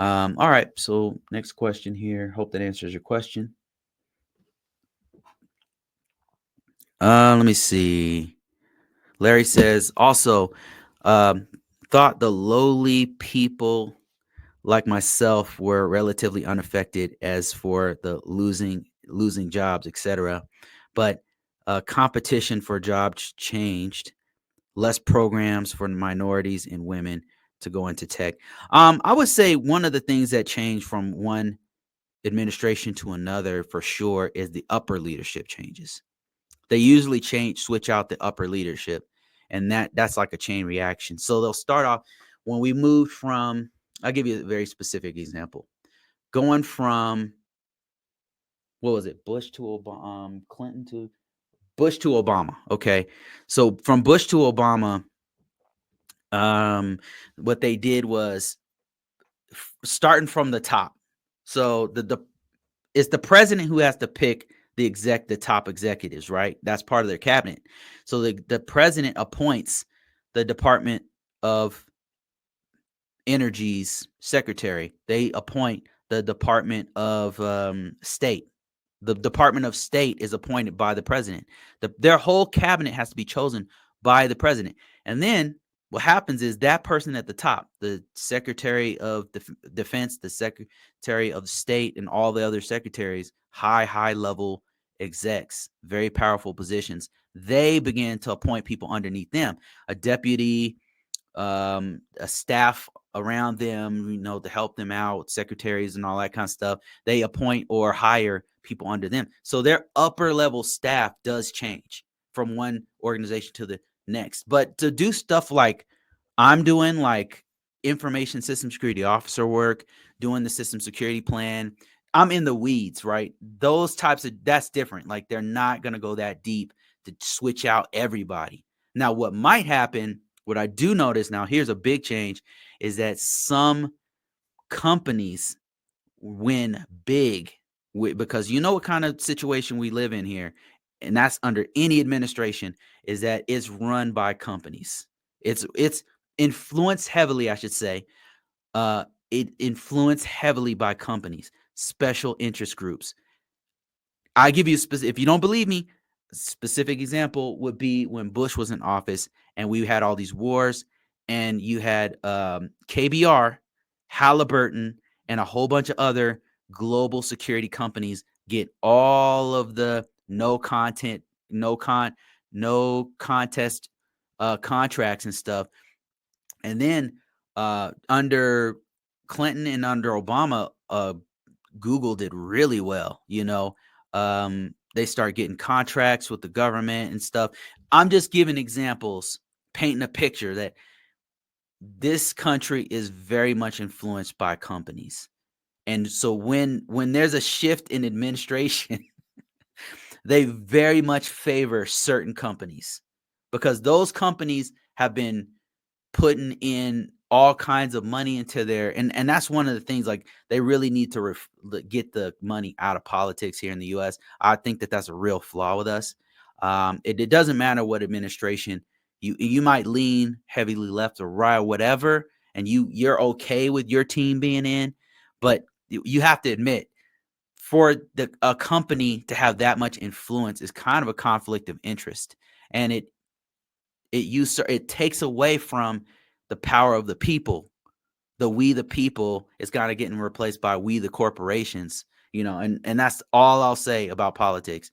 All right. So next question here. Hope that answers your question. Let me see. Larry says also, um, thought the lowly people like myself were relatively unaffected as for the losing jobs, etc. But competition for jobs changed. Less programs for minorities and women to go into tech. I would say one of the things that changed from one administration to another for sure is the upper leadership changes. They usually switch out the upper leadership, and that's like a chain reaction. So they'll start off when we moved from. I'll give you a very specific example. Going from what was it, Bush to Obama, Clinton to Bush to Obama. Okay, so from Bush to Obama, um, what they did was starting from the top. So it's the president who has to pick the top executives, right? That's part of their cabinet. So the president appoints the Department of Energy's secretary. They appoint the Department of State. The Department of State is appointed by the president. Their whole cabinet has to be chosen by the president. And then what happens is that person at the top, the Secretary of Defense, the Secretary of State, and all the other secretaries, high level execs, very powerful positions, they begin to appoint people underneath them, a deputy, a staff around them, to help them out, secretaries and all that kind of stuff. They appoint or hire people under them. So their upper level staff does change from one organization to the next. But to do stuff like I'm doing, like information system security officer work, doing the system security plan, I'm in the weeds, right? Those types of, that's different. Like they're not going to go that deep to switch out everybody. Now, what might happen, what I do notice now, here's a big change, is that some companies win big because you know what kind of situation we live in here, and that's under any administration, is that it's run by companies. It's influenced heavily, I should say. It influenced heavily by companies, special interest groups. I give you if you don't believe me, specific example would be when Bush was in office and we had all these wars, and you had KBR, Halliburton, and a whole bunch of other global security companies get all of the no contest contracts and stuff. And then under Clinton and under Obama, Google did really well. They start getting contracts with the government and stuff. I'm just giving examples, painting a picture that this country is very much influenced by companies. And so when there's a shift in administration, they very much favor certain companies because those companies have been putting in all kinds of money into their, and that's one of the things, like they really need to get the money out of politics here in the US. I think that that's a real flaw with us. It doesn't matter what administration you might lean heavily left or right or whatever, and you're okay with your team being in, but you have to admit, for a company to have that much influence is kind of a conflict of interest, and it takes away from the power of the people. We the people is kind of getting replaced by we the corporations, and that's all I'll say about politics.